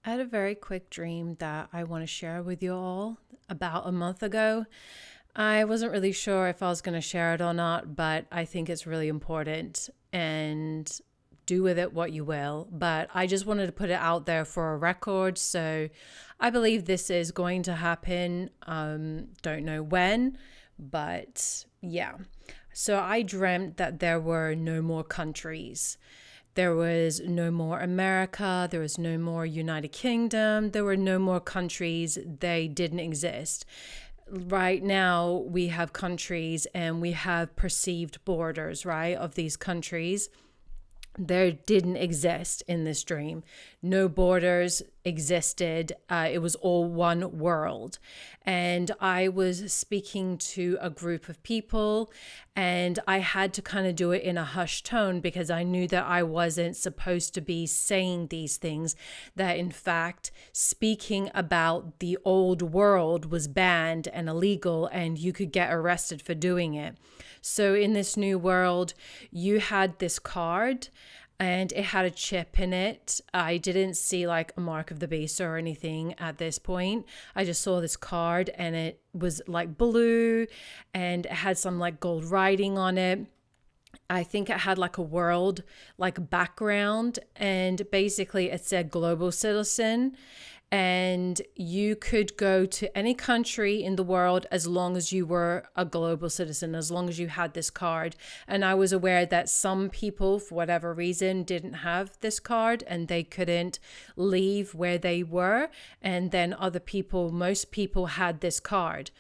I had a very quick dream that I want to share with you all about a month ago. I wasn't really sure if I was going to share it or not, but I think it's really important and do with it what you will. But I just wanted to put it out there for a record. So I believe this is going to happen. Don't know when, but yeah. So I dreamt that there were no more countries. There was no more America. There was no more United Kingdom. There were no more countries. They didn't exist. Right now, we have countries and we have perceived borders, right, of these countries. There didn't exist in this dream. No borders existed. It was all one world. And I was speaking to a group of people, and I had to kind of do it in a hushed tone because I knew that I wasn't supposed to be saying these things, that in fact, speaking about the old world was banned and illegal, and you could get arrested for doing it. So in this new world, you had this card and it had a chip in it. I didn't see like a mark of the beast or anything at this point. I just saw this card and it was like blue and it had some like gold writing on it. I think it had like a world like background, and basically it said global citizen, and you could go to any country in the world as long as you were a global citizen, as long as you had this card. And I was aware that some people, for whatever reason, didn't have this card and they couldn't leave where they were. And then other people, most people had this card.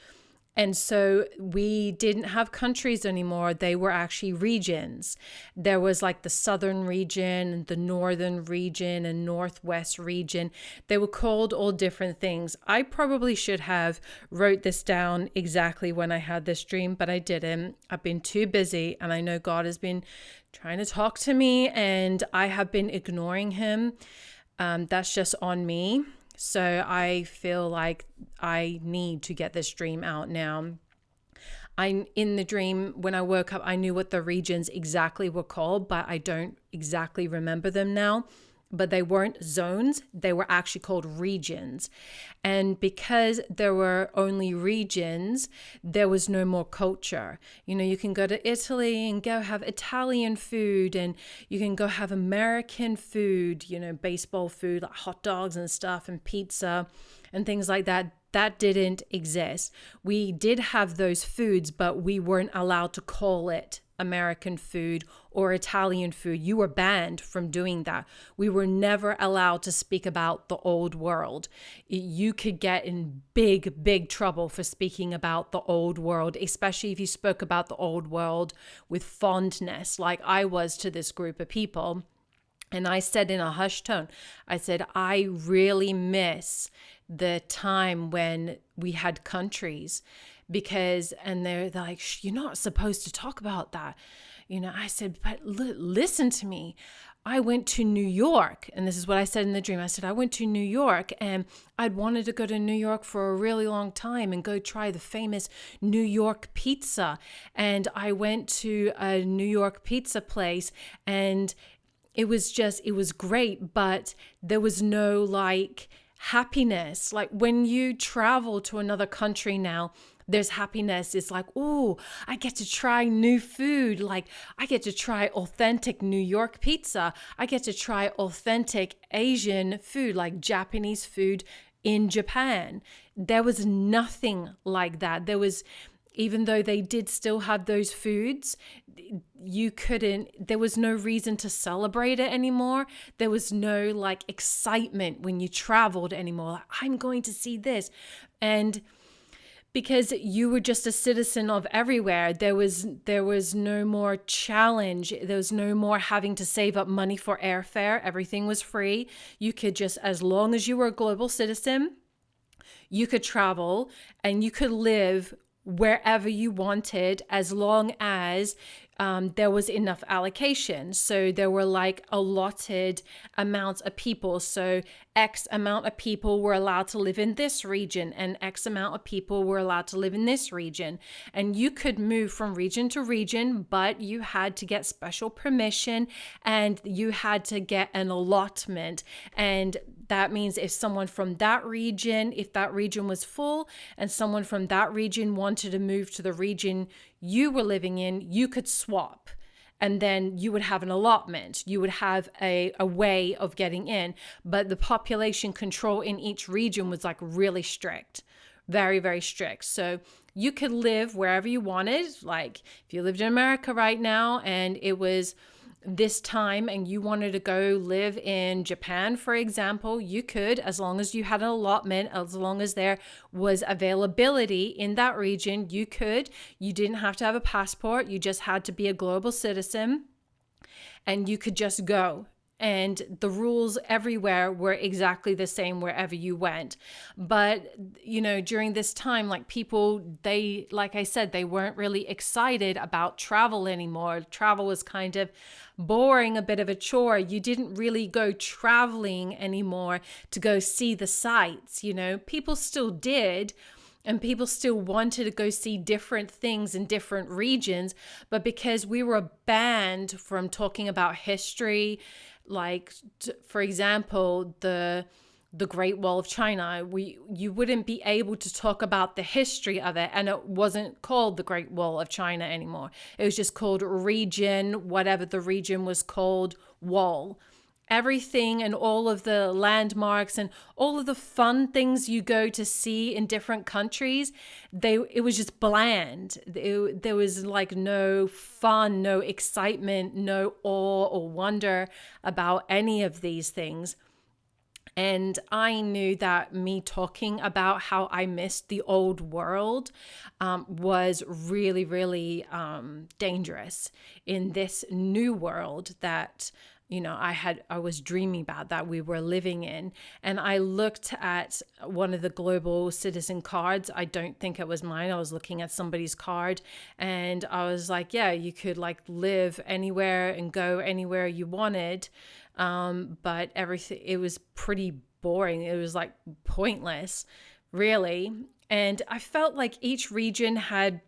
And so we didn't have countries anymore. They were actually regions. There was like the southern region, the northern region, and northwest region. They were called all different things. I probably should have wrote this down exactly when I had this dream, but I didn't. I've been too busy, and I know God has been trying to talk to me, and I have been ignoring him. That's just on me. So I feel like I need to get this dream out now. I in the dream when I woke up, I knew what the regions exactly were called, but I don't exactly remember them now. But they weren't zones, they were actually called regions. And because there were only regions, there was no more culture. You know, you can go to Italy and go have Italian food, and you can go have American food, you know, baseball food, like hot dogs and stuff, and pizza and things like that. That didn't exist. We did have those foods, but we weren't allowed to call it American food or Italian food. You were banned from doing that. We were never allowed to speak about the old world. You could get in big, big trouble for speaking about the old world, especially if you spoke about the old world with fondness, like I was to this group of people. And I said in a hushed tone, I said, I really miss the time when we had countries and they're like, you're not supposed to talk about that. You know, I said, but listen to me. I went to New York, and this is what I said in the dream. I said, I went to New York, and I'd wanted to go to New York for a really long time and go try the famous New York pizza. And I went to a New York pizza place, and it was great, but there was no like happiness. Like when you travel to another country now, there's happiness. It's like, oh, I get to try new food. Like I get to try authentic New York pizza. I get to try authentic Asian food, like Japanese food in Japan. There was nothing like that. Even though they did still have those foods, there was no reason to celebrate it anymore. There was no like excitement when you traveled anymore. Like, I'm going to see this. And because you were just a citizen of everywhere, there was no more challenge. There was no more having to save up money for airfare. Everything was free. You could just, as long as you were a global citizen, you could travel and you could live wherever you wanted, as long as there was enough allocation. So there were like allotted amounts of people. So X amount of people were allowed to live in this region, and X amount of people were allowed to live in this region. And you could move from region to region, but you had to get special permission and you had to get an allotment. And That means if someone from that region, if that region was full and someone from that region wanted to move to the region you were living in, you could swap. And then you would have an allotment. You would have a way of getting in. But the population control in each region was like really strict, very, very strict. So you could live wherever you wanted. Like if you lived in America right now and it was this time and you wanted to go live in Japan, for example, you could, as long as you had an allotment, as long as there was availability in that region, you could. You didn't have to have a passport. You just had to be a global citizen and you could just go. And the rules everywhere were exactly the same wherever you went. But, during this time, like people, like I said, they weren't really excited about travel anymore. Travel was kind of boring, a bit of a chore. You didn't really go traveling anymore to go see the sights. People still did. And people still wanted to go see different things in different regions. But because we were banned from talking about history, like, for example, the Great Wall of China, you wouldn't be able to talk about the history of it. And it wasn't called the Great Wall of China anymore. It was just called region, whatever the region was called, wall. Everything and all of the landmarks and all of the fun things you go to see in different countries, it was just bland. There was like no fun, no excitement, no awe or wonder about any of these things. And I knew that me talking about how I missed the old world was really, really dangerous in this new world that I was dreaming about, that we were living in. And I looked at one of the global citizen cards. I don't think it was mine. I was looking at somebody's card and I was like, yeah, you could like live anywhere and go anywhere you wanted. But everything, it was pretty boring. It was like pointless, really. And I felt like each region had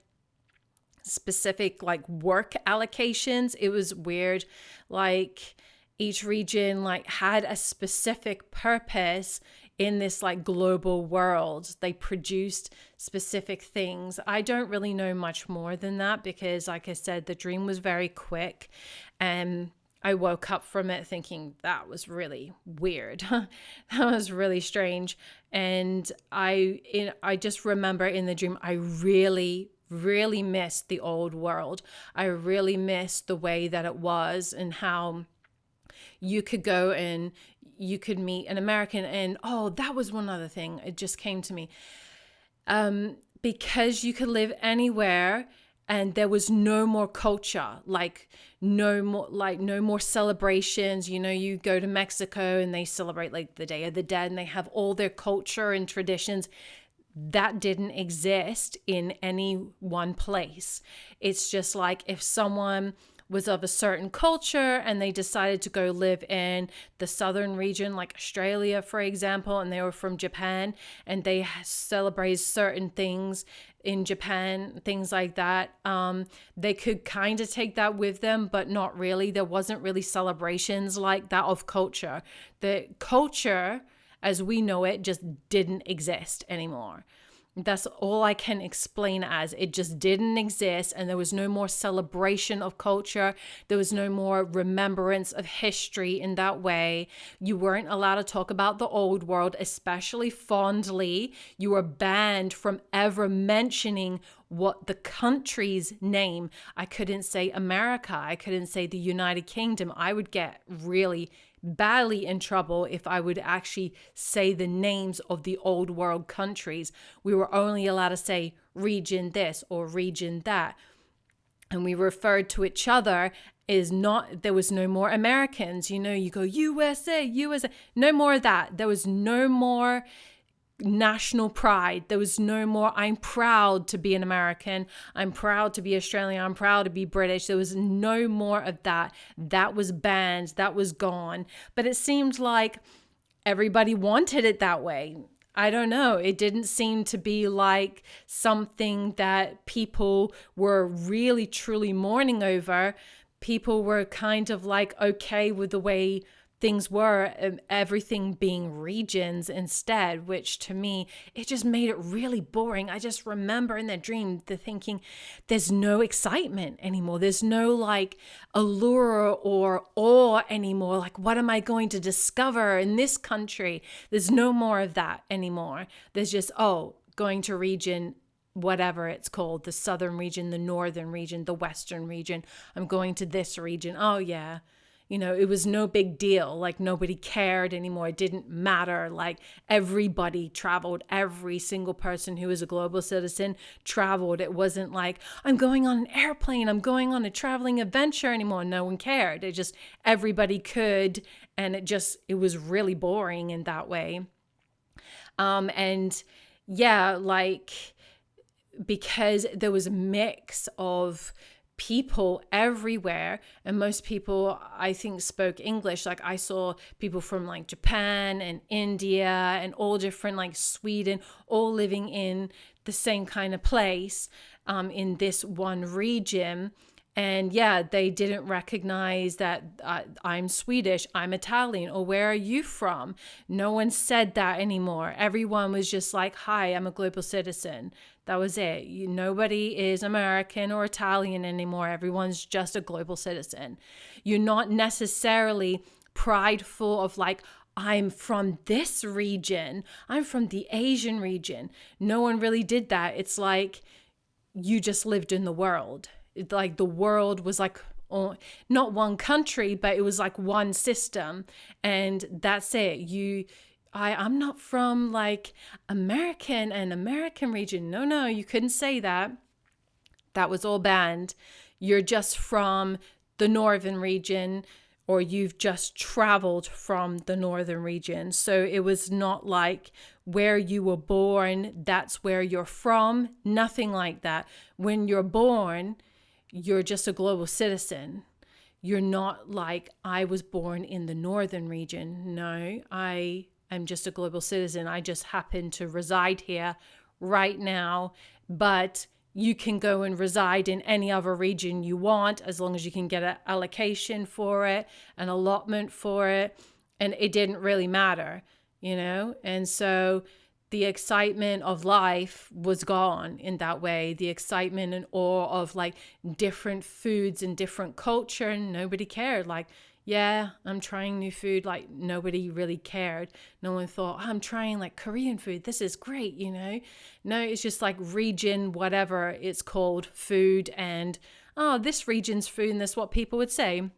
specific like work allocations. It was weird. Like each region like had a specific purpose in this like global world. They produced specific things. I don't really know much more than that because, like I said, the dream was very quick and I woke up from it thinking that was really weird. That was really strange. And I just remember in the dream, I really missed the old world. I really missed the way that it was and how you could go and you could meet an American. And that was one other thing. It just came to me. Because you could live anywhere and there was no more culture, no more celebrations. You go to Mexico and they celebrate like the Day of the Dead and they have all their culture and traditions. That didn't exist in any one place. It's just like if someone was of a certain culture and they decided to go live in the southern region, like Australia, for example, and they were from Japan and they celebrate certain things in Japan, things like that. They could kind of take that with them, but not really. There wasn't really celebrations like that of culture. The culture as we know it just didn't exist anymore. That's all I can explain as. It just didn't exist, and there was no more celebration of culture. There was no more remembrance of history in that way. You weren't allowed to talk about the old world, especially fondly. You were banned from ever mentioning what the country's name. I couldn't say America. I couldn't say the United Kingdom. I would get really badly in trouble if I would actually say the names of the old world countries. We were only allowed to say region this or region that. And we referred to each other as not, there was no more Americans. You go USA, USA. No more of that. There was no more national pride. There was no more, I'm proud to be an American. I'm proud to be Australian. I'm proud to be British. There was no more of that. That was banned. That was gone. But it seemed like everybody wanted it that way. I don't know. It didn't seem to be like something that people were really, truly mourning over. People were kind of like okay with the way things were, everything being regions instead, which to me, it just made it really boring. I just remember in that dream the thinking, there's no excitement anymore. There's no like allure or awe anymore. Like, what am I going to discover in this country? There's no more of that anymore. There's just, oh, going to region, whatever it's called, the southern region, the northern region, the western region. I'm going to this region. Oh, yeah. It was no big deal. Like, nobody cared anymore. It didn't matter. Like, everybody traveled. Every single person who was a global citizen traveled. It wasn't like, I'm going on an airplane, I'm going on a traveling adventure anymore. No one cared. It just, everybody could. And it was really boring in that way. And yeah, like, because there was a mix of people everywhere, and most people, I think, spoke English. Like, I saw people from like Japan and India and all different, like Sweden, all living in the same kind of place, in this one region. And yeah, they didn't recognize that I'm Swedish, I'm Italian, or where are you from? No one said that anymore. Everyone was just like, hi, I'm a global citizen. That was it. Nobody is American or Italian anymore. Everyone's just a global citizen. You're not necessarily prideful of like, I'm from this region, I'm from the Asian region. No one really did that. It's like you just lived in the world. Like, the world was like, not one country, but it was like one system, and that's it. I'm not from like American region. No, you couldn't say that. That was all banned. You're just from the northern region, or you've just traveled from the northern region. So it was not like where you were born, that's where you're from. Nothing like that. When you're born, you're just a global citizen. You're not like, I was born in the northern region. No, I am just a global citizen. I just happen to reside here right now, but you can go and reside in any other region you want, as long as you can get an allocation for it, an allotment for it. And it didn't really matter, And so the excitement of life was gone in that way. The excitement and awe of like different foods and different culture, and nobody cared. Like, yeah, I'm trying new food. Like, nobody really cared. No one thought, I'm trying like Korean food. This is great, No, it's just like region, whatever it's called, food. And, oh, this region's food. And that's what people would say.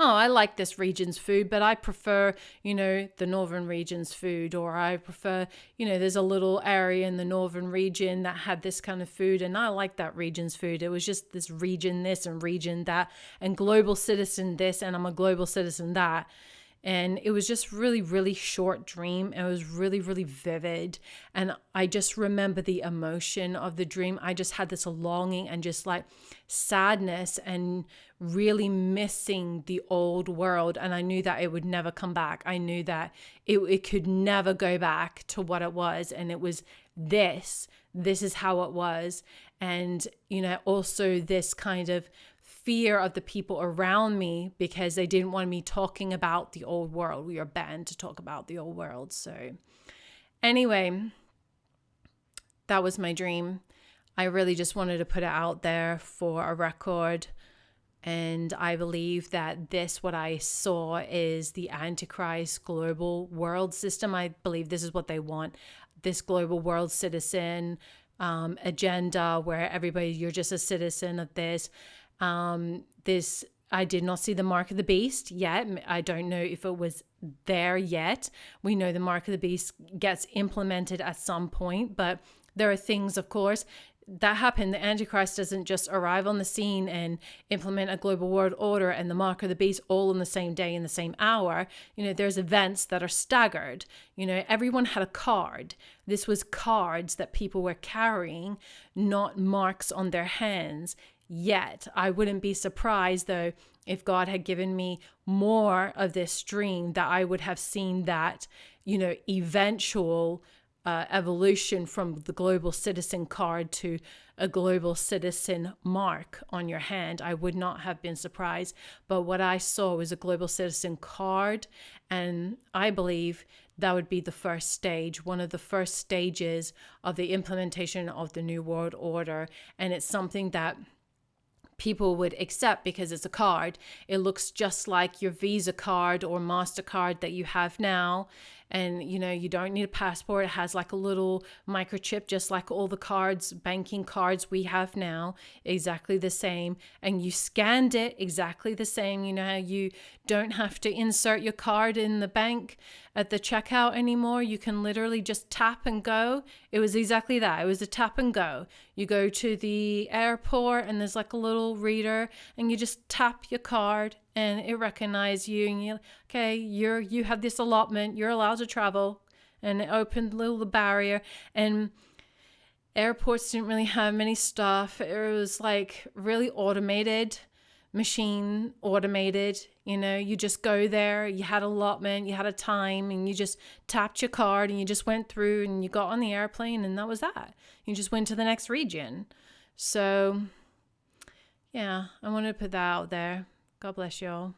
Oh, I like this region's food, but I prefer, the northern region's food, or I prefer, there's a little area in the northern region that had this kind of food, and I like that region's food. It was just this region this and region that, and global citizen this, and I'm a global citizen that. And it was just really, really short dream. It was really, really vivid. And I just remember the emotion of the dream. I just had this longing and just like sadness and really missing the old world. And I knew that it would never come back. I knew that it could never go back to what it was. And it was this is how it was. And, also this kind of fear of the people around me, because they didn't want me talking about the old world. We are banned to talk about the old world. So anyway, that was my dream. I really just wanted to put it out there for a record. And I believe that what I saw is the Antichrist global world system. I believe this is what they want. This global world citizen agenda where you're just a citizen of this. I did not see the mark of the beast yet. I don't know if it was there yet. We know the mark of the beast gets implemented at some point, but there are things, of course, that happen. The Antichrist doesn't just arrive on the scene and implement a global world order and the mark of the beast all on the same day in the same hour. There's events that are staggered. Everyone had a card. This was cards that people were carrying, not marks on their hands. Yet I wouldn't be surprised, though, if God had given me more of this dream, that I would have seen that, eventual evolution from the global citizen card to a global citizen mark on your hand, I would not have been surprised. But what I saw was a global citizen card, and I believe that would be the first stage, one of the first stages of the implementation of the New World Order. And it's something that people would accept because it's a card. It looks just like your Visa card or MasterCard that you have now. And, you don't need a passport. It has like a little microchip, just like all the cards, banking cards we have now, exactly the same. And you scanned it exactly the same. You know how you don't have to insert your card in the bank at the checkout anymore. You can literally just tap and go. It was exactly that. It was a tap and go. You go to the airport and there's like a little reader and you just tap your card and it recognizes you, and you have this allotment, you're allowed to travel, and it opened the barrier. And airports didn't really have many stuff. It was like really automated, machine automated. You just go there, you had allotment, you had a time, and you just tapped your card and you just went through and you got on the airplane, and that was that. You just went to the next region. So yeah, I wanted to put that out there. God bless y'all.